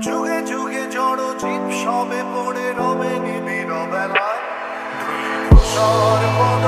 যুগে যুগে জড় জীব সবে পড়ে রবে নিবিড় বেলায় ধূলিধূসর পদ